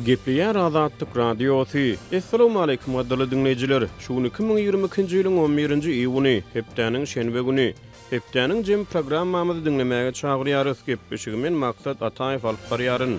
Gepliýär Azatlyk Radiosu. Assalamu alaykum gadly dinleýijiler. Şuny 2022-nji ýylyň 11-nji iýuny, hepdeniň şenbe güni. Hepdeniň jem programmamyzy dinlemäge çagyrýarys. Gepleşigimiň maksat Ataýew alyp barýaryn.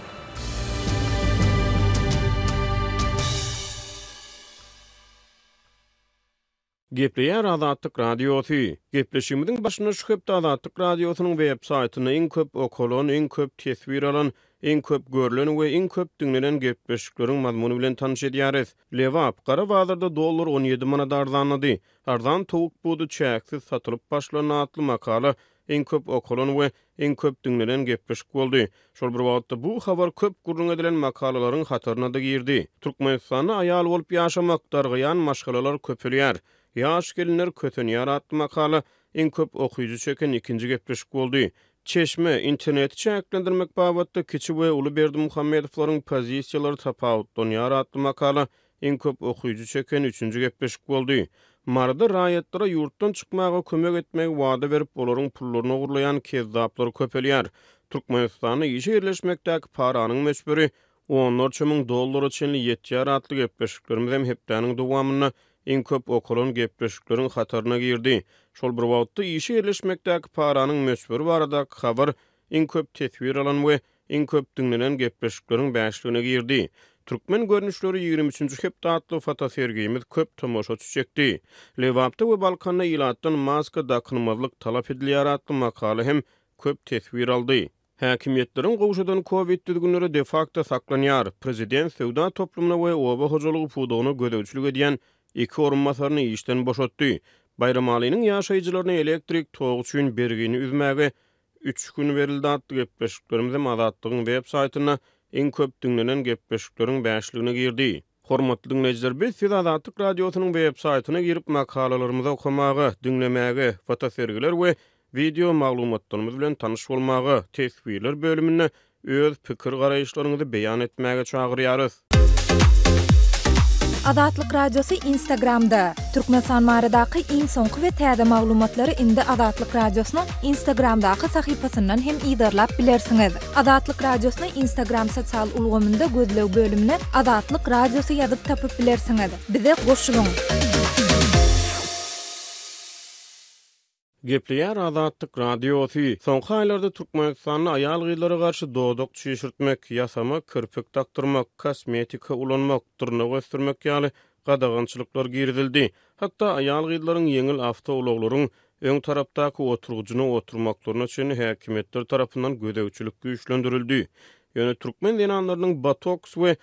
Gepliýär Azatlyk Radiosu. Gepleşigimiň başyna şu hepde Azatlyk Radiosynyň web saýtyny iň köp okulan, iň köp tesbir alan, iň köp görülen we iň köp dinlenen gepleşikleriň mazmuny bilen tanyş edýäris. Lewap gara bazarda dollar 17 manat arzanlady. Arzan towuk budu çäksiz satylyp başlanan atly makala iň köp okulan we iň köp dinlenen gepleşik boldy. Şol bir wagtda bu habar köp gurrun edilen makalalaryň hatyryna da girdi. Türkmenistanda aýal bolup ýaşamak dargyan maşgalalar köpelýär. Yaş gelinler kötünýär atly makala iň köp okuyucu çeken ikinji gepleşik boldy. Çeşme interneti çäklendirmek babatda Kiçi we Ulyberdi Muhammedowyň pozisiýalary tapawutlanýar atly makala iň köp okuyucu çeken üçünji gepleşik boldy. Marda raýatlara ýurtdan çykmaga kömek etmek wada berip olaryň pullaryny gurlayan kezzaplar köpelýär. Türkmenistanyň işe yerleşmekdäki paranyň meşburi $10,000 çenli ýetýär atly gepleşiklerimiz hem hepdeniň dowamyna iň köp okulan gepleşikleriň hatyryna girdi. Şol bir wagtda işe yerleşmekdäki paranyň meşburi barada habar iň köp tesbir alan we iň köp dinlenen gepleşikleriň bäşligine girdi. Türkmen görnüşleri 23-nji hepde atly fotosergimiz köp tomoşaçy çekdi. Lewapda we Balkanda ilatdan maska dakynmazlyk talap edilýär atly makala hem köp tesbir aldy. Häkimetleriň gowşadan Covid düzgünleri de facto saklanýar. Prezident sewda toplumuna we oba hojalygy pudugyna gödäwçilik edýän iki orunmasaryny işden boşatdy. Bayram alynyň ýaşaýjylaryna elektrik tog üçin bergini üzmäge 3 gün berildi atly gepleşiklerimiz Azatlygyň web saýtyna iň köp dinlenen gepleşikleriň bäşligine girdi. Hormatly dinleýijiler, biz siz Azatlyk Radiosynyň web saýtyna girip makalalarymyzy okumaga, dinlemäge, fotosergiler we video maglumatlarymyz bilen tanyş bolmaga, tesbirler bölümine öz pikir garaýşlaryňyzy beýan etmäge çagyrýarys. Azatlyk Radiosu Instagramda. Türkmenistan baradaky iň soňky we täze maglumatlary indi Azatlyk Radiosynyň Instagramdaky sahypasyndan hem ýydarlap bilersiňiz. Azatlyk Radiosyny Instagram sosial ulgamynda gözlew bölümine Azatlyk Radiosu ýazyp tapyp bilersiňiz. Bize goşulyň. Gepliýär Azatlyk Radiosu. Soňky aýlarda Türkmenistanyň aýal gyýlary garşy dodok çeşirtmek, ýasama, kirpik taktyrmak, kosmetika ulanmak, tyrnak ösdürmek ýaly gadagançylyklar girdildi. Hatda aýal gyýlaryň ýeňil awtologlaryň öň tarapdaky oturgugyny oturmaklaryna çyn häkimetler tarapyndan gödäwçilik güýçlendirildi. Ýöne türkmen denanlarynyň botoks we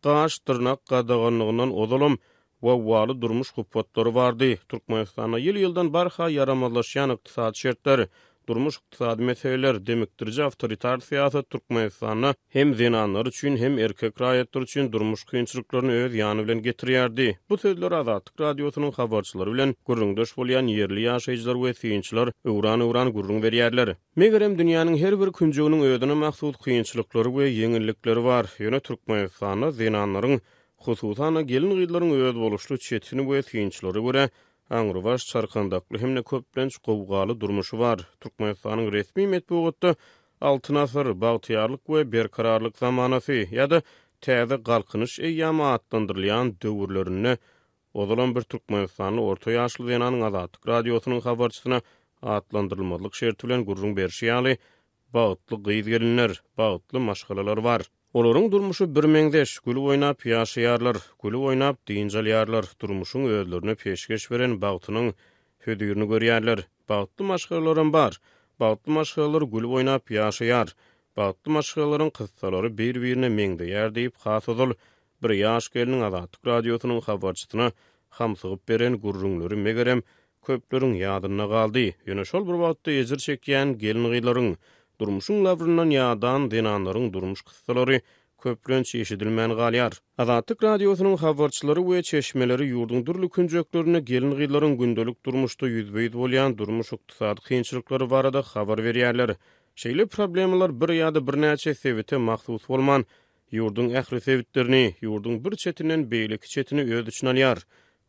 gaş tyrnak gadaganlygynyň ozalam waly durmuş hupatlary bardy. Türkmenistana ýyl-ýyldan barha yaramazlaşýan ykdysady şertler, durmuş ykdysady meseleler demekdirji awtoritar siýasat Türkmenistana hem zenanlar üçin hem erkek raýatlar üçin durmuş kynçylyklaryny öz ýany bilen getirýärdi. Bu sözler Azatlyk Radiosynyň habarçylary bilen gurrundaş bolýan ýerli ýaşaýjylar we synçylar öwran gurrun berýärler. Megerem dünýäniň her bir künjeginiň özüne mahsus kynçylyklary we ýeňillikleri bar. Ýöne Türkmenistana zenanlaryň hususan gelin gyýlaryň öz boluşly çetini we synçylary görä aňrybaş çarkandakly hemne köplenç gowgaly durmuşy bar. Türkmenistanyň resmi medeniýetde altyn asr bagtyarlyk we berkararlyk zamanasy ýa-da täze galkynyş eýýamy adlandyrylýan döwürlerini ozalan bir Türkmenistanyň orta ýaşly zenanyň Azatlyk Radiosynyň habarçysyna adlandyrylmalyk şerti bilen gurrun berýärler. Bagtly gyýz gelinler, bagtly maşgalalar bar. Olaryň durmuşy bir meňdeş, gülüp oýnap ýaşaýarlar, gülüp oýnap diňjalýarlar, durmuşyň özlerine peşgeş beren bagtynyň hödürini görýärler. Bagtly maşgalalar bar. Bagtly maşgalalar gülüp oýnap ýaşaýar. Bagtly maşgalaryň kyssalary bir-birine meňdeýär diýip hasazol bir ýaş geliniň Azatlyk Radiosynyň habarçysyna hamsygyp beren gurrunlary megerem köpleriň ýadyna galdy. Ýöne şol bir wagtda ejir çekýän gelin gyýlaryň durmuşyň labryndan ýadan denanlaryň durmuş kyssalary köplenç eşidilmän galýar. Azatlyk Radiosynyň habarçylary we çeşmeleri ýurduň durly künjeklerini gelin gyýlaryň gündelik durmuşda ýüzbeýid bolýan durmuş ykdysady kynçylyklary barada habar berýärler. Şeýle problemalar bir ýa-da birnäçe sebite mahsus bolman ýurduň ähli sebitlerini, ýurduň bir çetinden beýleki çetini öz üçin alýar.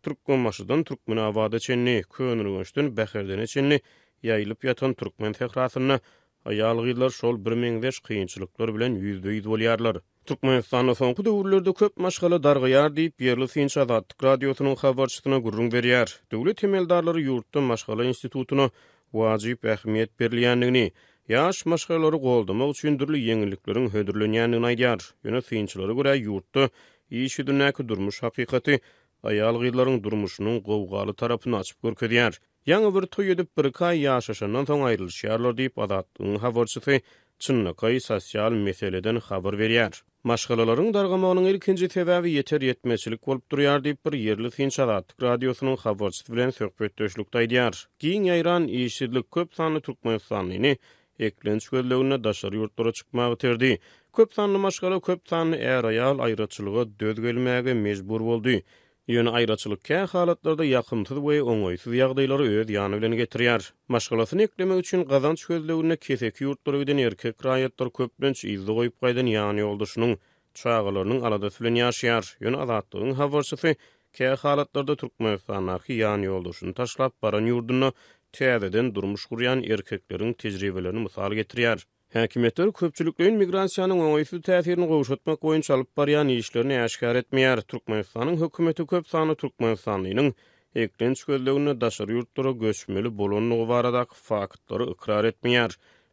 Türkmen maşydan türkmen awada çenli, könürgöçden bäherdene çenli ýaýlyp ýatan türkmen tehrasyny aýal gyýlar şol bir meňdeş kynçylyklar bilen ýüzbeýid bolýarlar. Türkmenistanyň soňky döwürlerde köp maşgala dargyýar diýip Ýerli Sinç Azatlyk radiosynyň habarçysyna gurrun berýär. Döwlet temeldärleri ýurtda maşgala institutuna wajyp ähmiýet berilýändigini, ýaş maşgalary goldamak üçin türli ýeňillikleriň hödürlenýändigini aýdýar. Ýöne Sinçlere görä ýurtda iş dünnäki durmuş hakykaty aýal gyzlaryň durmuşynyň gowgaly tarapyny açyp görkezýär. Ýa-ni bir toý edip bir kay ýaşaşandan soň aýrylýarlar diýip Azatlygyň habarçysy çynnykay sosial meseleden habar berýär. Maşgalalaryň dargamagynyň ilkinji sebäbi ýeter ýetmeçilik bolup durýar diýip bir Ýerli Sinç Azatlyk radiosynyň habarçysy bilen söhbetdeşlikde aýdýar. Giň ýaýran işçilik köp sanly Türkmenistanyny eklenç gözlegine daşary ýurtlara çykmagy terdi. Köp sanly maşgala köp sanly aýal aýraçylyga döz gelmäge mejbur boldy. Ýöne aýraçylykka halatlarda ýakymsyz we oňaýsyz ýagdaýlary öz ýany bilen getirýär. Maşgalasyny eklemek üçin gazanç gözlegine keseki ýurtlara giden erkek raýatlar köplenç izli goýup gaýdan ýany ýoldaşynyň çağalarynyň aladasy bilen ýaşaýar. Ýöne Azatlygyň habarçysy kä halatlarda Türkmenistanyň ýany ýoldaşyny taşlap baran ýurduna täzeden durmuş gurýan erkekleriň tejribelerini mysal getirýär. Häkimetler köpçüliklerin migrasiýanyň oňaýsyz täsirini gowşatmak boýunça alyp barýan işlerini äşkar etmeýär. Türkmenistanyň hökümeti köp sanly Türkmenistanyň eklenç gözlegine daşary ýurtlara göçmeli bolanyny baradaky faktlary ikrar etmeýär.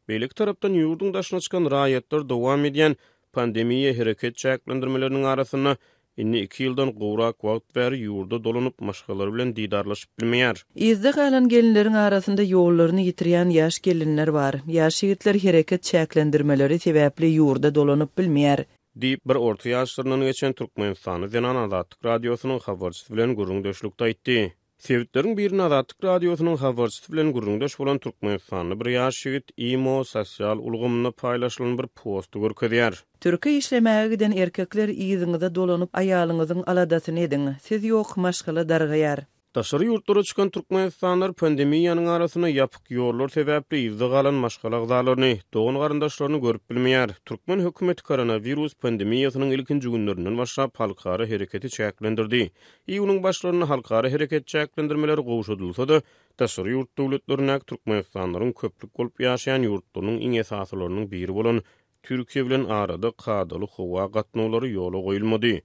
Beýlik tarapdan ýurdun daşyna çykan raýatlar dowam edýän pandemiýa hereket çäklendirmeleriniň arasyna inni 2 ýyldan gowrak wagt bäri ýurda dolanyp maşgalary bilen diýdarlaşyp bilmeýär. Izde galan gelinleriň arasynda ýollaryny ýitirýän ýaş gelinler bar. Ýaş ýigitler hereket çäklendirmeleri sebäpli ýurda dolanyp bilmeýär. Diýip bir orta ýaşlarynyň geçen Türkmenistany Zenan Azatlyk radiosynyň habarçysy bilen gurrundaşlykda aýtdy. Sevitleriň birini Azatlyk radiosynyň habarçysy bilen gurrundaş bolan Türkmenistanyň bir ýaş ýigit imo sosial ulgamyny paýlaşylan bir postu görkezýär. Türkiýe işlemäge giden erkekler iziňizde dolanyp aýalyňyzyň aladasyny edin. Siz ýok maşgala dargyýar. Daşary ýurtlara çykan Türkmenistanlar pandemiýanyň arasyna ýapyk ýollar sebäpli izde galan maşgala gydalaryny, dogan garandaşlaryny görüp bilmeýär. Türkmen hökümeti koronavirus pandemiýasynyň ilkinji günlerinden başlap halkara hereketi çäklendirdi. Ýylyň başlaryna halkara hereket çäklendirmeleri gowşatylsa-da, daşary ýurt döwletlerine Türkmenistanlaryň köplük bolup ýaşaýan ýurtlarynyň iň esaslarynyň biri bolan Türkiýe bilen arada kadaly howa gatnawlary ýola goýulmady.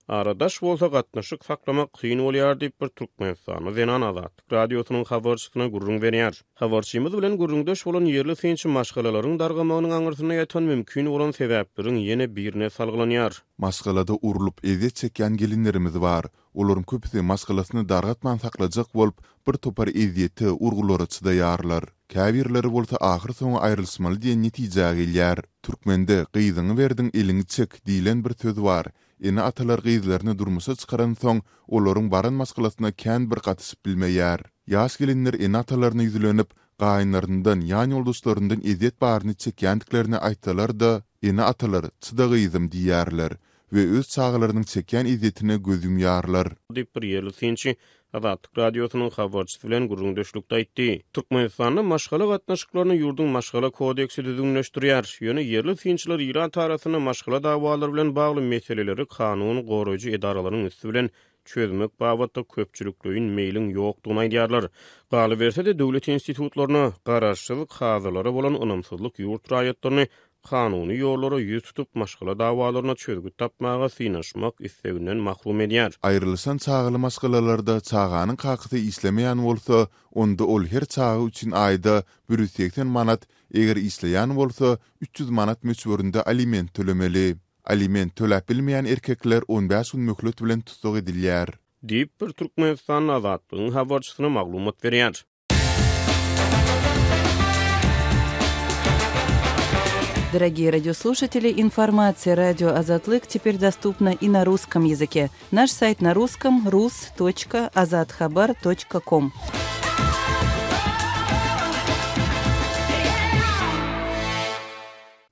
Aradaş bolsa gatnaşyk saklamak kyn bolýar diýip bir Türkmenistanyň Zenan Azatlyk radiosynyň habarçysyna gurrun berýär. Habarçymyz bilen gurrundaş bolan Ýerli Sinç maşgalalaryň dargamagynyň aňyrsyna ýatan mümkin bolan sebäpleriň ýene birine salglanýar. Maşgalada urulup ezet çekýän gelinlerimiz bar. Olaryň köpüsi maşgalasyny dargatman saklajak bolup bir topar ezeti urgulary çydaýarlar. Käbirleri bolsa ahyr soňa aýrylmaly diýen netije gelýär. Türkmende gyzyňy berdiň eliňi çek diýilen bir söz bar. Ene atalar gyzlaryny durmuşa çykaran soň olaryň baran maşgalasyna kän bir gatyşyp bilmeýär. Ýaş gelinler ene atalaryny ýüzlenip gaýynlaryndan ýany ýoldaşlaryndan ezet baryny çekýändiklerini aýtsalar da ene atalar çydagyzym diýýärler we öz çağlarynyň çekýän ezetine göz ýumýarlar. Diýip bir Ýerli Sinç Azatlyk radiosynyň habarçysy bilen gurrundaşlykda aýtdy. Türkmenistanyň maşgala gatnaşyklaryny ýurdun maşgala kodeksi düzgünleşdirýär. Ýöne Ýerli Sinçler İran tarasyna maşgala dawalary bilen bagly meseleleri kanun goraýjy edaralaryň üstü bilen çözmek babatda köpçülikliň meýliň ýokdugyny aýdýarlar. Galy berse-de döwlet institutlaryna garaşsyzlyk hazırlary bolan ynamsyzlyk ýurt raýatlaryny kanuny ýollara ýüz tutup maşgala dawalaryna çözgüt tapmaga synaşmak isteginden mahrum edýär. Aýrylysan çağıly maşgalalarda çağanyň kakysy islemeýän bolsa, onda ol her çağı üçin aýda 180 manat, eger isleýän bolsa 300 manat möçberinde aliment tölemeli. Aliment töläp bilmeýän erkekler 15 gün möhlet bilen tutuk edilýär. Diýip bir Türkmenistanyň Azatlygyň habarçysyna maglumat berýär. Дорогие радиослушатели, информация «Радио Азатлык» теперь доступна и на русском языке. Наш сайт на русском rus.azatxabar.com.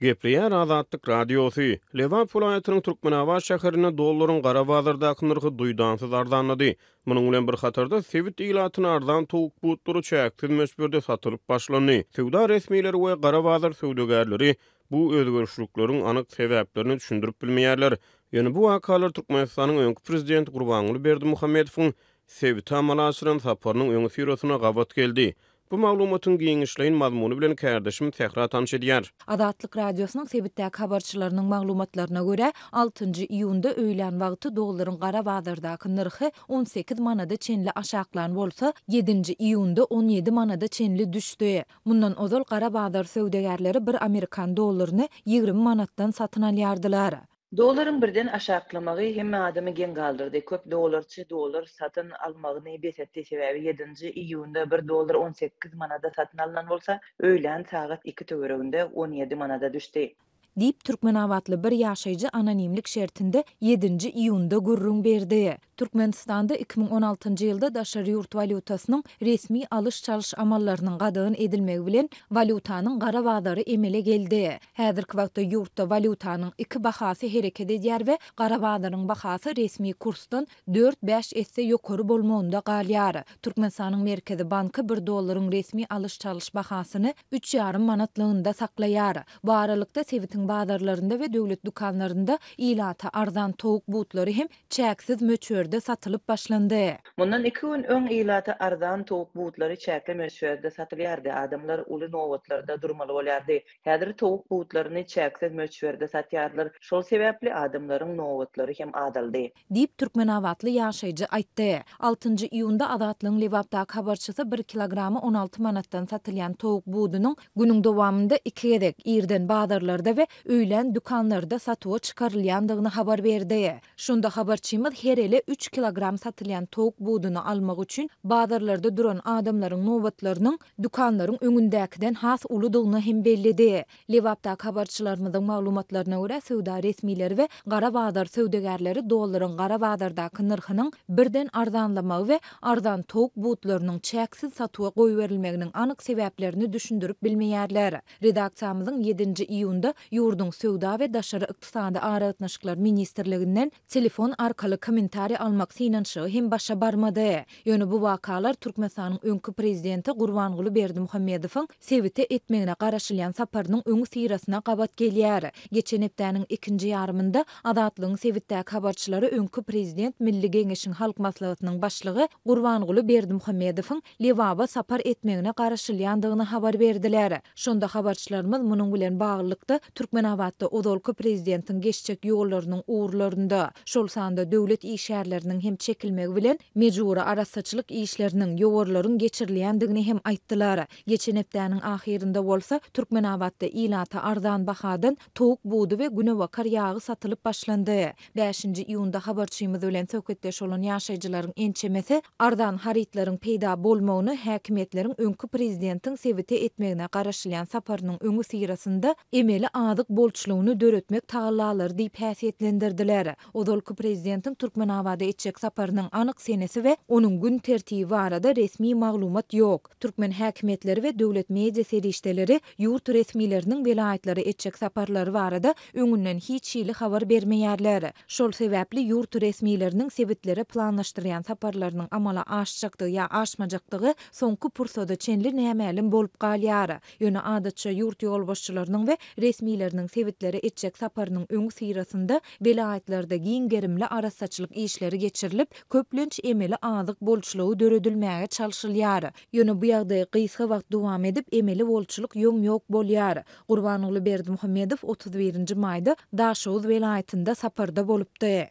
Gepriyar Azatlyk radiosy Levan vilayatynyň Türkmenawa şäherine dollaryň gara bazardaky narhy duýdansız arzanlady. Munyň bilen bir hatarda sevit ilatyny arzan towuk butlary çäksiz möçberde satylyp başlandy. Sewda resmiýetleri we gara bazar sewdagärleri bu özgörüşlikleriň anyk sebäplerini düşündirip bilmeýärler. Ýöne bu wakalar Türkmenistanyň öňkü prezidenti Gurbanguly Berdimuhammedowyň sevit amalasynyň saparynyň öňü firosyna gabat geldi. Bu maglumatyň giňişleýin mazmuny bilen kärdeşim Tehra tanış edýär. Adatlyk radiosynyň sebitdäki habarçylarynyň maglumatlaryna görä 6-njy iýunda öýlen wagty dollaryň Gara Bazardaky nyrhy 18 manada çenli aşaklan bolsa 7-nji iýunda 17 manada çenli düşdi. Mundan ozal Gara Bazar söwdegärleri bir Amerikan dollaryny 20 manatdan satyn alýardylar. Doların birden aşaklamagy hem adamy gen galdyrdy. Köp dollar satyn almagyny besetdi sebäbi 7-nji iýunda 1 dollar 18 manada satyn alynan bolsa, öýlen sagat 2 töwereginde 17 manada düşdi. Diýip Türkmenawatly bir ýaşaýjy anonimlik şertinde 7-nji iýunda gurrun berdi. Türkmenistanda 2016-njy ýylda daşary ýurt valutasynyň resmi alış-çalış amallarynyň gadagyn edilmegi bilen valutanyň Gara bazary emele geldi. Häzirki wagtda ýurtda valutanyň iki bahasy hereket edýär we Gara bazaryň bahasy resmi kursdan 4-5 esse ýokary bolmagynda galýar. Türkmenistanyň Merkezi Banky 1 dollaryň resmi alış-çalış bahasyny 3,5 manatlygynda saklaýar. Bu aralykda sewitin bazarlarynda we döwlet dukanlarynda ilata arzan towuk butlary hem çäksiz möçberde satylyp başlandy. Mundan 2 gün öň ilata arzan towuk butlary çäkli möçberde satylýardy. Adamlar uly nowatlarda durmaly bolýardy. Häzir towuk butlaryny çäksiz möçberde satýarlar. Şol sebäpli adamlaryň nowatlary hem adaldy. Diýip Türkmenawatly ýaşaýjy aýtdy. 6-njy iýunda Adatlyň Lewapdaky habarçysy 1 kilogramy 16 manatdan satylýan towuk budunyň günüň dowamında 2 gedek ýerden bazarlarda we öýlen dukanlarda satywa çykarylýandygyny habar berdi. Şunda habarçymyz her ele 3 kilogram satylýan towuk buduny almak üçin bazarlarda duran adamlaryň nowatlarynyň dukanlaryň öňündäkiden has uludygyny hem bellidi. Lewapdaky habarçylarymyzyň maglumatlaryna görä söwda resmileri we Gara bazar söwdegärleri dollaryň Gara bazardaky nyrhynyň birden arzanlamagy we arzan towuk butlarynyň çäksiz satywa goýberilmeginiň anyk sebäplerini düşündirip bilmeýärler. Redaksiýamyzyň 7-nji iýunda ýurdun söwda we daşary ykdysady aratnaşyklar ministrliginden telefon arkaly kommentari almak synanşy hem başa barmady. Ýöne bu wakalar Türkmenistanyň öňkü prezidenti Gurbanguly Berdimuhammedowyň sebite etmegine garaşylýan saparynyň öňü syrasyna gabat gelýär. Geçen hepdäniň 2-nji ýarymynda Adatlyň sebitdäki habarçylary öňkü prezident Milli Geňeşiň halk maslahatynyň başlygy Gurbanguly Berdimuhammedowyň Lewaba sapar etmegine garaşylýandygyny habar berdiler. Şonda habarçylarymyz munyň bilen baglykda Türkmenawatda odolky prezidentiň geçjek ýollarynyň uğurlarynda, şol sanda döwlet işgärleriniň hem çekilmegi bilen mejburi arasaçylyk işleriniň ýowarlaryň geçirilýändigini hem aýtdylar. Geçen hepdäniň ahirinde bolsa Türkmenawatda ilata arzan bahadan towuk budu we günewakar ýagy satylyp başlandy. 5-nji iýunda habarçymyz bilen söhbetdeş bolan ýaşaýjylaryň ençemesi arzan haritlaryň peýda bolmagyny häkimetleriň öňkü prezidentiň sebite etmegine garaşylýan saparynyň öňü syrasynda emeli adyk bolçulugyny döretmek taýýarlar diýip häsiýetlendirdiler. Odolky prezidentiň Türkmenawada etjek saparynyň anyk senesi we onuň gün tertibi barada resmi maglumat ýok. Türkmen häkimetleri we döwlet media serişdeleri ýurt resmileriniň velaýatlary etjek saparlary barada öňünden hiç ýyly habar bermeýärler. Şol sebäpli ýurt resmileriniň sebitlere planlaşdyrýan saparlarynyň amala aşjakdygy ýa aşmajakdygy soňky pursada çenli nämälim bolup galýar. Ýöne adatça ýurt ýolbaşçylarynyň we resmileriniň sebitlere etjek saparynyň öňü syrasynda velaýatlarda giň gerimli arasaçylyk işleri geçirilip köplenç emeli adyk bolçulugy döredilmäge çalşylýar. Ýöne bu ýagdaý gysga wagt dowam edip emeli bolçuluk ýok bolýar. Gurbanguly Berdimuhammedow 31-nji maýda Daşoz velaýatynda saparda bolupdy.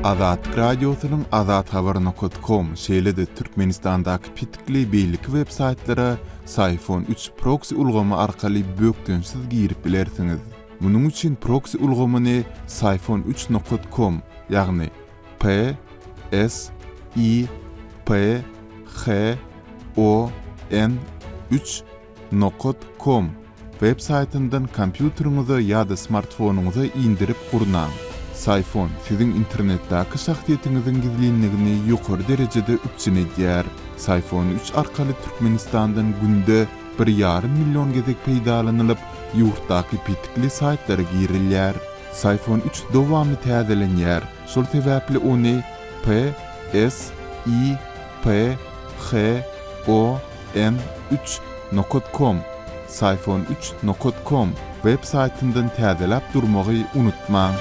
Azat radiosynyň azathabar.com şeýlede Türkmenistandaky pitikli beýlik web saytlara Sayfon 3 proxy ulgamy arkaly bökdönsiz girip bilersiňiz. Munyň üçin proxy ulgamyny sayfon3.com ýagny p s i p h o n 3.com web saytyndan kompýuteriňize ýa-da smartfonuňyza indirip gurnaň. Sayfon siziň internetdäki şahsiýetiňiziň gizlinligini ýokary derejede üçin edýär. Sayfon 3 arkaly Türkmenistandan günde 1,5 milyon gezek peýdalanylyp, ýurtdaky pitikli saytlara girilýär. Sayfon 3 dowamly täzelenýär. Şol sebäpli ony p s i p h o n 3.com sayfon3.com web saytyndan täzelep durmagy unutmaň.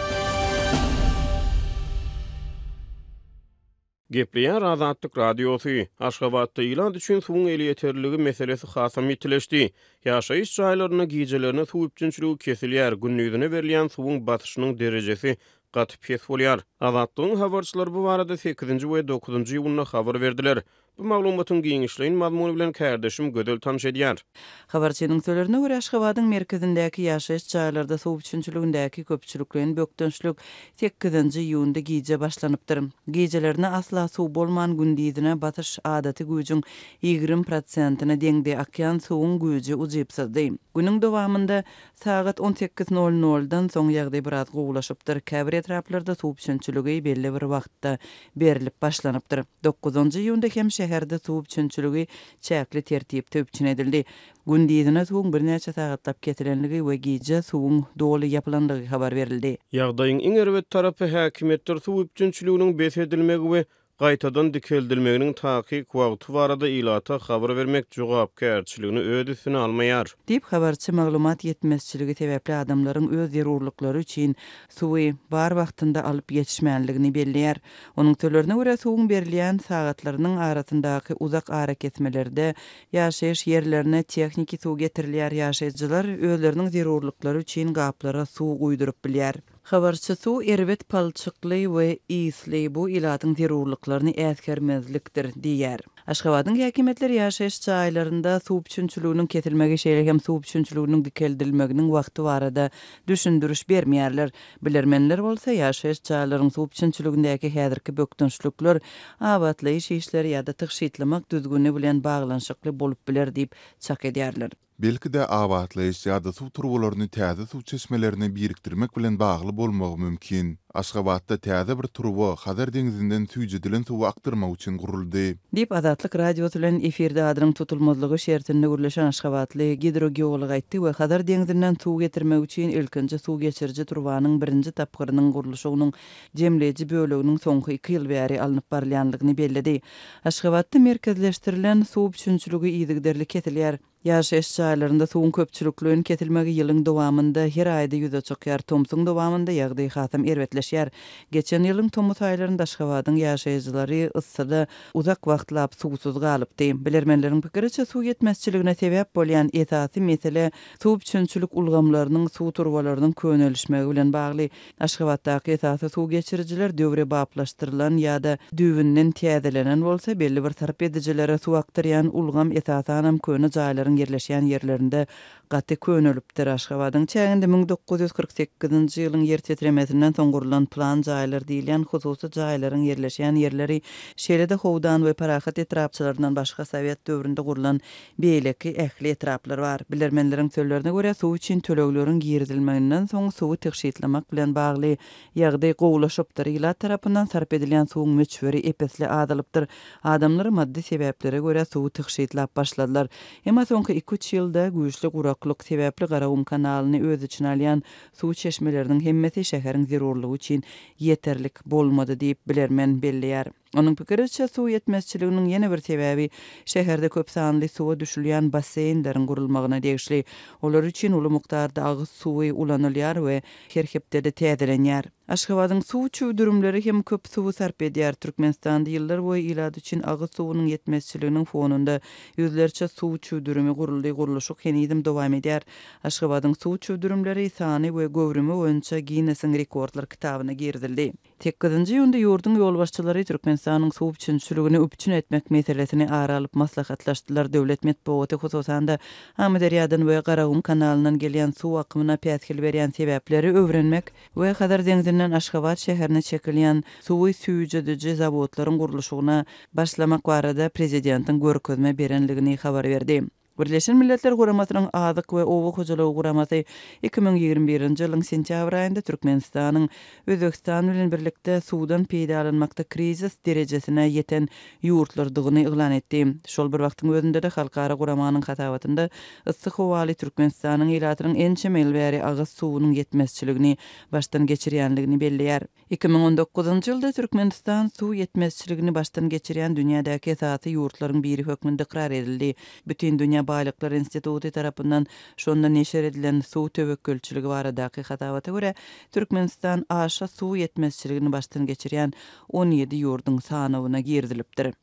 Gepleýän Azatlyk Radiosu Aşgabatda ilan düşen suwun eli yeterligi meselesi hasam itileşdi. Ýaşaýyş jaýlaryna gijelerine suw üçinçiligi kesilýär. Günnüzüne berilýän suwun batyşynyň derejesi gaty pes bolýar. Azatlygyň habarçylary bu barada 8-nji we 9-njy ýylyna habar berdiler. Bu maglumatyň giňişliň mazmuny bilen kärdeşim gödel tanış edýär. Habarçynyň sözlerine görä Aşgabatyň merkezindäki ýaşaýyş jaýlarynda suw üçinçiligindäki köpçüliklerin bökdönçlük 8-nji ýyłynda gije başlanypdyr. Gijelerine asla suw bolman gündizine batyş adaty güýjüň 20%-ne deňde akýan suwun güýji ujypsady. Günüň dowamında saat 18:00-dan soň ýagdaý biraz gowulaşypdyr. Käbir etraplarda suw üçinçiligi belli bir wagtda berilip başlanypdyr. 9-njy ýyłynda hem şäherde suw üçinçiligi çäkli tertipde öpçün edildi. Gündizine suwun bir näçe sagatlap ketilenligi we gije suwun doly ýapylandygy habar berildi. Ýagdaýyň iň erwet tarapy häkimetler suw üçinçiliginiň besedilmegi we gaýtadan dikeldilmeginiň taýyk wagty barada ilata habar bermek jogapkärçiligini öz üstüne almaýar. Dip habarçy maglumat ýetmezçiligi sebäpli adamlaryň öz zerurlyklary üçin suwy bar wagtynda alyp ýetişmänligini belliýär. Onuň sözlerine görä suwun berilýän sagatlarynyň arasyndaky uzak hareketmelerde ýaşaýyş ýerlerine texniki suw getirilýär. Ýaşaýjylar özleriniň zerurlyklary üçin gaplara suw guýduryp bilýär. Habarçy suw erwet palçykly we isli bu ilatyň zerurlyklaryny äskermezlikdir diýär. Aşgabatyň häkimetleri ýaşaýyş jaýlarynda suw üçinçiliginiň kesilmegi şeýle hem suw üçinçiliginiň dikeldilmeginiň wagty barada düşündürüş bermeýärler. Bilermenler bolsa ýaşaýyş jaýlarynyň suw üçinçiligindäki häzirki bökdönçlükler abatlaýyş işleri ýa-da tygşytlamak düzgünü bilen baglanşykly bolup biler diýip çak edýärler. Belki-de abatlaýyş ýa-da suw turbalaryny täze suw çeşmelerini birikdirmek bilen bagly bolmagy mümkin. Aşgabatda täze bir turba Hazar deňizinden süýjedilen suw aktyrmak üçin guruldy. Dip Azatlyk Radiosu bilen efirde adynyň tutulmazlygy şertinde gürleşen Aşgabatly gidrogeolog aýtdy we Hazar deňizinden suw getirmek üçin ilkinji suw geçirji turbanyň birinji tapgyrynyň gurulşynyň jemleji böleginiň soňky 2 ýyl bäri alınıp barylýanlygyny bellidi. Aşgabatda merkezleşdirilen suw üçinçiligi ýygyderlik ketilýär. Ýaşaýyş jaýlarynda suwun köpçülikliginiň ketilmegi ýylyň dowamında her aýda ýüze çykýar. Tomsyň dowamında ýagdaý hasam erwetleşýär. Geçen ýylyň Tomus aýlarynda Aşgabatyň ýaşaýjylary yssyda uzak wagtlap suwsuz galypdy. Bilermenleriň pikiriçe suw ýetmezçiligine sebäp bolýan esasy mesele suw üçinçilik ulgamlarynyň suw turbalarynyň könelişmegi bilen bagly. Aşgabatdaky esasy suw geçirjiler döwre baplaşdyrylan ýa-da düwünden täzelenen bolsa belli bir tarap edijilere suw aktyrýan ulgam esasanam köne jaýlaryň yerleşýän yerlerinde gaty könelipdir. Aşgabatyň çäginde 1948-nji ýylyň yer titremesinden soň gurulan plan jaýlar diýilen hususy jaýlaryň yerleşýän yerleri şeýle-de howdan we parahat etrapçylaryndan başga Sowet döwründe gurulan beýleki ähli etraplar bar. Bilermenleriň sözlerine görä suw üçin tölegleriň girdilmeginden soň suwy tygşytlamak bilen bagly ýagdaý gowulaşypdyr. Ýylar tarapyndan sarp edilen suwun meçberi epesli azalypdyr. Adamlar maddi sebäplere görä suwy tygşytlap başladylar. Emma soňky 2-3 ýylda güýçli guraklyk sebäpli Garagum kanalyny öz içine alýan suw çeşmeleriniň hemmeti şäheriň zerurlygy üçin ýeterlik bolmady diýip bilermen belliyar. Onuň pikiriçe suw ýetmezçiliginiň ýene bir sebäbi şäherde köp sanly suwa düşülýän basseynleriň gurulmagyna degişli. Olar üçin uly mukdarda agyz suwy ulanylýar we her hepde de täzelenýär. Aşgabatyň suw çöwdürümleri hem köp suwy sarp edýär. Türkmenistanda ýyllar boýy ilady üçin agyz suwunyň ýetmezçiliginiň fonunda ýüzlerçe suw çöwdürümi guruldy, guruluşyk henidim dowam edýär. Aşgabatyň suw çöwdürümleri sany we göwrümi boýunça Guinness rekordlar kitabyna girdildi. 8-nji ýylda ýurdun ýolbaşçylary Türkmenistanyň suw üçinçiligini öpçün etmek meselesini aralyp maslahatlaşdylar. Döwlet medeniýeti hususanda Amaderiýadan we Garagum kanalynyň gelýän suw akymyna pätkil berýän sebäpleri öwrenmek we Hazar deňizinden Aşgabat şäherine çekilýän suwy süýjedici zawodlaryň gurulşygyna başlamak barada prezidentiň görkezme berenligini habar berdi. Birleşen Milletler Guramasynyň Azyk we Owa hojalygy guramasy 2021-nji ýylyň sentýabr aýynda Türkmenistanyň Özbekistan bilen birlikde suwdan peýda alynmakda krizis derejesine ýeten ýurtlardygyny eglan etdi. Şol bir wagtyň özünde de halkara guramanyň hatabatynda yssyk howaly Türkmenistanyň ýylatynyň en çemel bäri agyz suwunyň ýetmezçiligini başdan geçirýänligini belliýär. 2019-njy ýylda Türkmenistan suw ýetmezçiligini başdan geçirýän dünýädäki esasy ýurtlaryň biri hökmünde ikrar edildi. Bütün dünýä Ýene Baýlyklar Instituty tarapyndan şonda neşer edilen suw töwekkülçiligi baradaky hatawata görä Türkmenistan aşa suw yetmezçiligini baştan geçirýän 17 ýurduň sanawyna girdilipdir.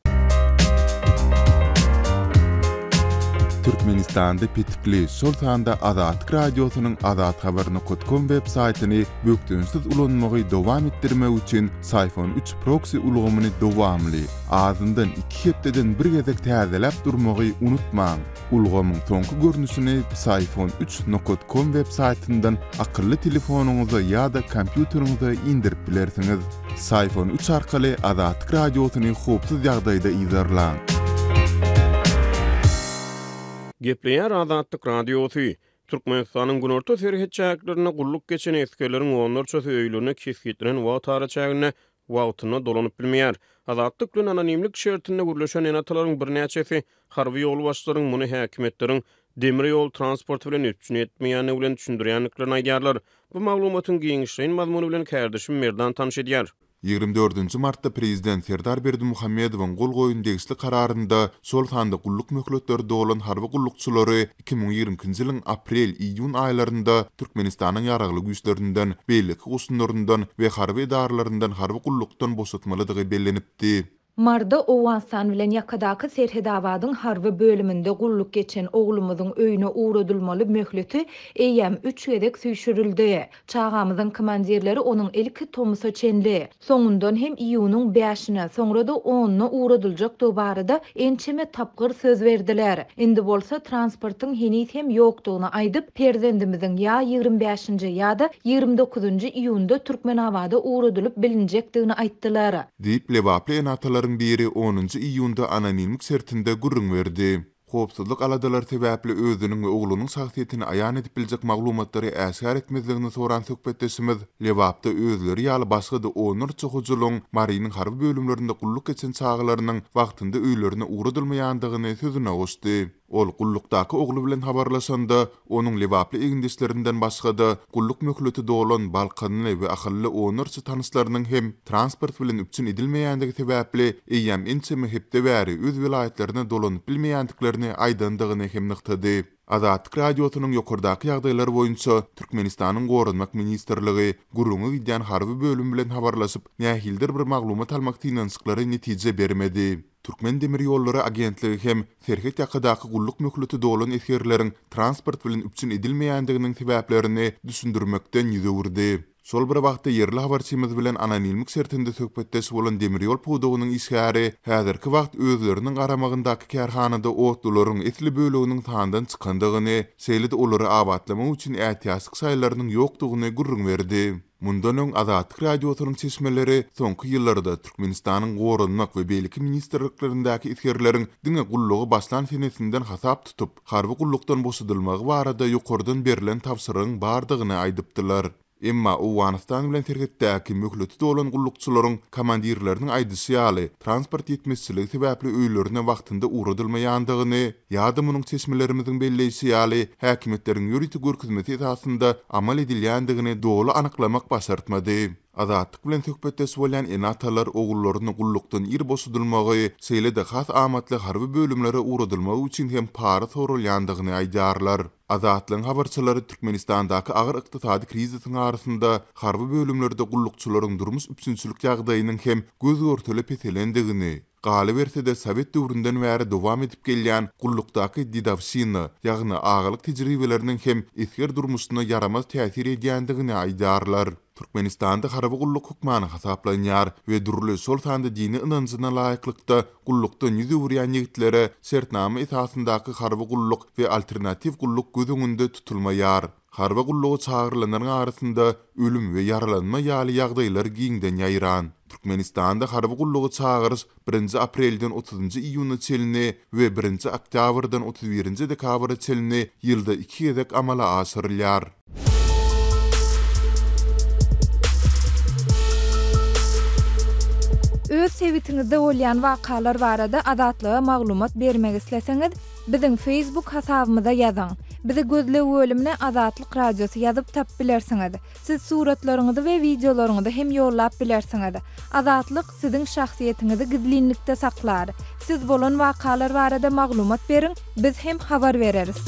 Türkmenistan'da pitikli şol sanda Azatlyk Radiosynyň azathabaryny.com web saytyny bökdünsiz ulanmagy dowam etdirmek üçin Sayfon 3 proxy ulgamyny dowamly azyndan 2 hepdeden bir gezek täzeläp durmagy unutmaň. Ulgamyň soňky görnüşini sayfon3.com web saytyndan akylly telefonuňyza ýa-da kompýuteriňize indirip bilersiňiz. Sayfon 3 arkaly Azatlyk Radiosyny hopsuz ýagdaýda izlerläň. Gepleýär Azatlyk Radiosy Türkmenistanyň günorta serhetçäklerine gulluk geçen eskeleriň onlarçasy öýlerine kesgitlen wagt taraçagyna wagtyna dolanyp bilmeýär. Azatlyk bilen anonimlik şertinde gürleşen enatalaryň birnäçesi harby ýol başlaryň muny häkimetleriň demir ýol transport bilen üçin etmeýäni bilen düşündirýänliklerini aýdýarlar. Bu maglumatyň giňişleýän mazmuny bilen kärdeşim Merdan tanış edýär. 24 martda Prezident Serdar Berdimuhammedowyň gol goýun degişli kararynda şol sanda gulluk möhletleri dolan harby gullukçylary 2020-nji ýylyň aprel-iýun aýlarynda Türkmenistanyň ýaragly güýçlerinden, beýleki gusunlaryndan we harby edarlaryndan harby gullukdan boşatmalydygy bellenipdi. Marda Owanstan bilen ýakadaky Serhedawadyň harby bölüminde gulluk geçen oglumyzyň öýüne uğradylmaly möhleti eýem 3 gezek süýşürildi. Çağamyzyň komandirleri onuň ilki Tomusa çenli. Soňundan hem iýunyň 5-ine, soňra da 10-na uğradyljak barada ençeme tapgyr söz berdiler. Indi bolsa transportyň henis hem ýokdugyny aýdyp, perzendimiziň ýa 25-nji ýa-da 29-njy iýunda Türkmenawada uğradylyp bilinjekdigini aýtdylar. Diýip lewaply enatalar biri 10-njy iýunda anonimlik sertinde gurrun berdi. Hopsuzlyk aladalar sebäpli özüniň we oglunyň şahsiýetini aýan edip biljek maglumatlary äsgär etmezligini soran söhbetdeşimiz lewapda özleri ýaly başga da onurça hujuluň Marinyň harby bölümlerinde gulluk geçen çağlarynyň wagtynda öýlerine uğradylmaýandygyny sözüne goşdy. Ol gullukdaky oglu bilen habarlaşanda onuň lewaply egindeşlerinden başga da gulluk möhleti dolan balkanly we ahylly onurça tanyşlarynyň hem transport bilen üçin edilmeýändigi sebäpli eýem ençeme hepde bäri öz vilayetlerine dolanyp bilmeýändiklerini aýdandygyny hem nyktady. Azatlyk Radiosynyň ýokardaky ýagdaýlar boýunça Türkmenistanyň Gorunmak Ministrligi gurrungy gidýän harby bölüm bilen habarlaşyp nähildir bir maglumat almak tinançyklary netije bermedi. Türkmen demir ýollary agentligi hem Serhet ýakadaky gulluk möhleti dolan eskerleriň transport bilen üçin edilmeýändiginiň sebäplerini düşündirmekden ýüzewirdi. Şol bir wagtda yerli habarçymyz bilen anonimlik sertinde söhbetdeş bolan demir ýol pudugynyň işgäri häzirki wagt özleriniň garamagyndaky kärhanada otdularyň etli bölüginiň tandan çykandygyny, seýlede olary abatlamak üçin ähtiýatlyk saýlarynyň ýokdugyny gurrun berdi. Mundan öň Azatlyk Radiosynyň çeşmeleri soňky ýyllarda Türkmenistanyň Gorunmak we beýleki ministrliklerindäki iskerleriň diňe gullugy başlan senesinden hasap tutup, harby gullukdan boşadylmagy barada ýokardan berilen tapşyrygyň bardygyny aýdypdylar. Emma Owanstan bilen tergetdäki möhleti dolan gullukçylaryň komandirleriniň aýdysy ýaly transport ýetmezçiligi sebäpli öýlerine wagtynda uğradylmaýandygyny ýa-da munyň çeşmelerimiziň belleýisi ýaly häkimetleriň ýuridik görkezmesi esasında amal edilýändigini dogry anyklamak başartmady. Azatlyk bilen söhbetdeş bolan enatalar ogullarını gullukdan ir boşadylmagy, seýlede has amatly harby bölümlere uğradylmagy üçin hem para sorulýandygyny aýdýarlar. Azatlyň habarçylary Türkmenistandaky agyr ykdysady krizisyň arasynda harby bölümlerde gullukçylaryň durmuş üçinçilik ýagdaýynyň hem göz görteli peselendigini, galy berse-de Sowet döwründen bäri dowam edip gelýän gullukdaky didawşyny, ýagny agylyk tejribeleriniň hem esker durmuşyna yaramaz täsir edýändigini aýdýarlar. Türkmenistanda harby gulluk hukmany hasaplanýar we durly şol sanda dini ynanjyna laýyklykda gullukdan ýüze wurýan ýigitlere şertnama esasyndaky harby gulluk we alternativ gulluk gözüňünde tutulmaýar. Harby gullugy çağırylanyň arasynda ölüm we yaralanma ýaly ýagdaýlar giňden ýaýran. Türkmenistanda harby gullugy çağırys 1 aprelden 30 iýuna çelini we 1 oktýabrdan 31 dekabra çelini ýylda 2 gezek amala aşyrylýar. Öz sewitingizde bolýan wakalar barada azatlyga maglumat bermek isleseňiz, biziň Facebook hasabymyza ýazyň. Bizi gözle bölümüne Azatlyk Radiosu yazıp tap bilersiňiz. Siz suratlaryňyzy we videolaryňyzy hem ýollap bilersiňiz. Azatlyk siziň şahsiýetiňizi gizlinlikde saklar. Siz bolan wakalar barada maglumat beriň, biz hem habar bereriz.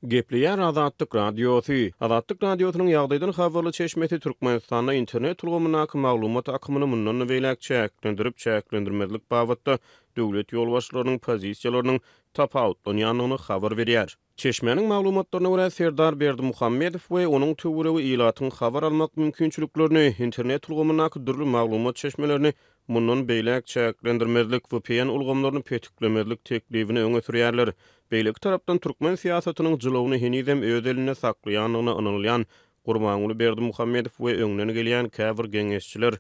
Gepleýär Azatlyk Radiosu. Azatlyk Radiosynyň ýagdaýdan habarly çeşmeti Türkmenistanda internet ulgamyna maglumat akymyny mundan beýlek çäklendirmezlik babatda döwlet ýolbaşçylarynyň pozisiýalarynyň tapawutlanýanyny habar berýär. Çeşmenin maglumatlaryna görä Serdar Berdimuhammedow we onuň töwereği ilatyň habar almak mümkinçiliklerini, internet ulgamyna dürli maglumat çeşmelerini mundan beýlek çäklendirmezlik VPN ulgamlaryny petiklemezlik teklifini öňe sürýärler. Beýleki tarapdan Türkmen siýasatynyň jylawyny henizem öz eline saklaýanyny anylýan Gurbanuly Berdimuhammedow we öňden gelýän käbir geňeşçiler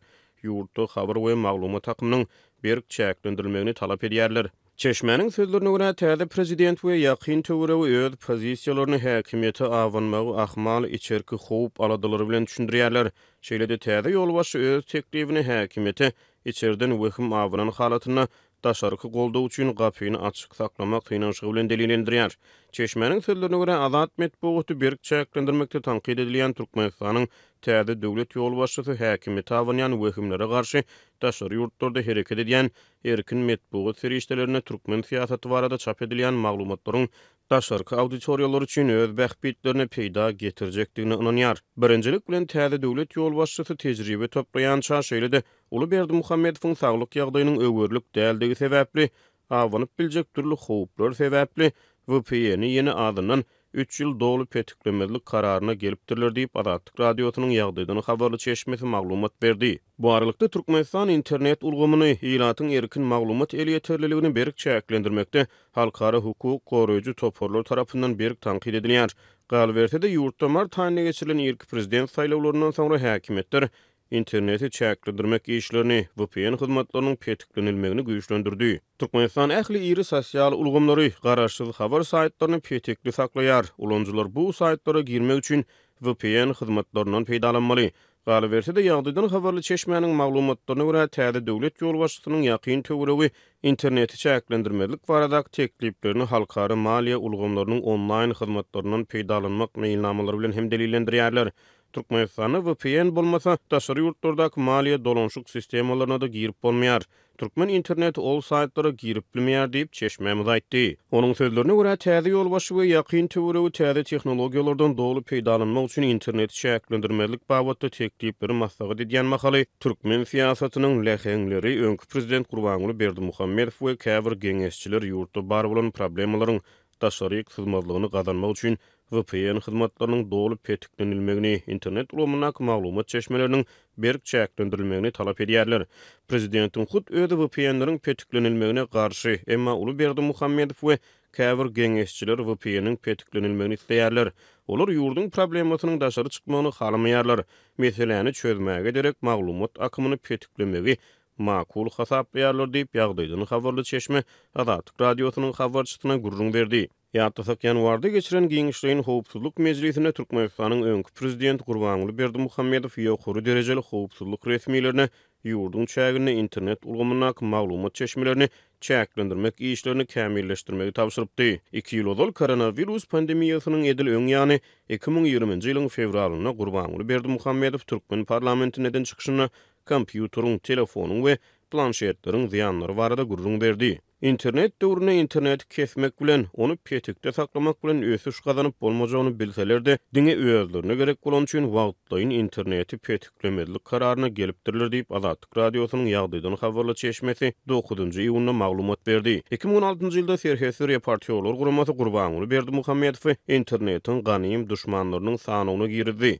ýurtda habar we maglumat akymynyň berk çäklendirilmegini talap edýärler. Çeşmenin sözlerine göre täze prezident we ýakyn töwereği öz pozisiýalaryny häkimiýete awanmagy ahmal içerki howp aladylary bilen düşündirýärler. Şeýle-de täze ýolbaşçy öz teklifini häkimiýete içerden wehim awanan halatyna daşarky goldaw üçin gapyny açyk saklamak finansy bilen delillendirýär. Çeşmenin sözlerine göre Azat medeniýeti berk çäklendirmekde tanqid edilýän Türkmenistanyň täze döwlet ýolbaşçysy häkimiýete awanýan wehimlere garşy daşary ýurtlarda hereket edýän erkin medeniýet serişdelerine Türkmen siýasaty barada çap edilýän maglumatlaryň daşarky auditoriýalar üçin öz bähbitlerini peýda getirjekdigini inanýar. Birinjilik bilen täze döwlet ýolbaşçysy tejribe toplaýan şaşeýle-de Uly Berdimuhammedowyň saglyk ýagdaýynyň öwürlük däldigi sebäpli awanyp biljek türli howplar sebäpli VPN-i ýene adyndan 3 ýyl dolu petiklemezlik kararyna gelipdirler diýip Azatlyk Radiosynyň ýagdaýdan habarly çeşmesi maglumat berdi. Bu aralykda Türkmenistan internet ulgamyny ilatyň erkin maglumat elýeterliligini berk çäklendirmekde halkara hukuk goraýjy toporlar tarapyndan berk tanqid edilýär. Galbertede ýurtda mart aýyna geçirilen ilk prezident saýlawlaryndan soňra häkimetler interneti çäklendirmek işlerini VPN hyzmatlarynyň petiklenilmegini güýçlendirdi. Türkmenistan ähli iri sosial ulgamlary garaşsyz habar saýtlaryny petikli saklaýar. Ulanjylar bu saýtlara girmek üçin VPN hyzmatlarynyň peýdalanmaly. Galbertede ýagdaýdan habarly çeşmenin maglumatlaryna görä täze döwlet ýolbaşçysynyň ýakyn töwereği interneti çäklendirmezlik baradaky tekliplerini halkara maliýe ulgamlarynyň online hyzmatlaryndan peýdalanmak meýilnamalary bilen hem delillendirýärler. Türkmenistanda VPN bolmasa daşary ýurtlardaky maliýe dolanşyk sistemalaryna da girip bolmaýar. Türkmen internet ol saýtlara girip bilmeýär diýip çeşmemiz aýtdy. Onuň sözlerine görä täze ýolbaşçy we ýakyn töwereği täze tehnologiýalardan dolu peýdalanmak üçin internet çäklendirmezlik babatda teklipleri maslahat edýän mahaly Türkmen siýasatynyň leheňleri öňkü prezident Gurbanuly Berdimuhammedow we käbir geňeşçiler ýurtda bar bolan problemlaryň daşary hyzmatlygyny gazanmak üçin VPN hyzmatlarynyň dolu petiklenilmegini, internet ulgamyna maglumat çeşmeleriniň berk çäklendirilmegini talap edýärler. Prezidentiň hut özi VPN-leriň petiklenilmegine garşy, emma Uly Berdimuhammedow we käbir geňeşçiler VPN-niň petiklenilmegini isleýärler. Olar ýurdun problemasynyň daşary çykmagyny halamaýarlar. Meseleni çözmäge gerek maglumat akymyny petiklemegi makul hasaplaýarlar diýip ýagdaýdan habarly çeşme Azatlyk Radiosynyň habarçysyna gurrun berdi. Ýatdasak ýanwarda geçiren Giňişleýin howpsuzlyk mejlisine Türkmenistanyň öňkü prezident Gurbanuly Berdimuhammedow ýokary derejeli howpsuzlyk resmiýetlerine ýurdun çägine internet ulgamyna maglumat çeşmelerini çäklendirmek işlerini kämilleşdirmegi tapşyrypdy. 2 ýyl ozal koronavirus pandemiýasynyň edil öň ýany 2020-nji ýylyň fevralyna Gurbanuly Berdimuhammedow Türkmen parlamentininden çykyşyna kompýuteryň, telefonuň we planşetleriň ziýanlary barada gurrun berdi. İnternet döwrüne internet kesmek bilen, onu petikde saklamak bilen ösüş gazanyp bolmajagyny bilseler-de, diňe özlerine gerek bolan üçin wagtlaýyn interneti petiklemezlik kararyna gelipdirler diýip Azatlyk Radiosynyň ýagdaýdan habarly çeşmesi 9-njy iýunda maglumat berdi. 2016-njy ýylda Serhesli reportýerler guramasy Gurbanuly Berdimuhammedow internetiň ganym düşmanlarynyň sanyny girdi.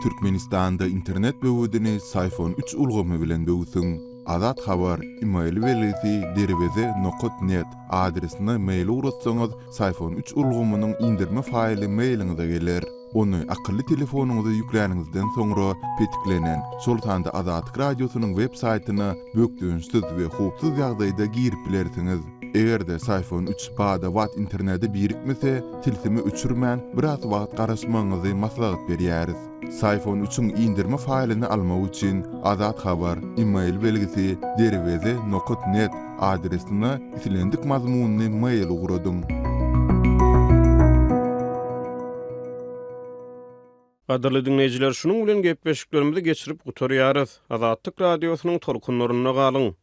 Türkmenistanda internet böwüdini iPhone 3 ulgamy bilen böwüsüň. Azat habar email welisi derweze.net adresine mail uratsaňyz iPhone 3 ulgamynyň indirme faýly mailiňize geler. Onu akıllı telefonuňyza ýükläňizden soňra petiklenen Sultanda Azatlyk Radiosynyň web saýtyna bökdüňsiz we howpsuz ýagdaýda girip bilersiňiz. Egerde iPhone 3 bada watt interneti birikmese, tilsimi uçurman biraz wagt garaşmaňyzy maslahat berýäris. iPhone 3'ün indirme failini almak üçin Azat Habar e-mail belgisi derweze.net adresine isilendik mazmunny mail uğradym. Gaderly dinleýijiler, şunuň bilen gepleşiklerimizi geçirip gutarýarys. Azatlyk radiosynyň torkunlaryna galyň.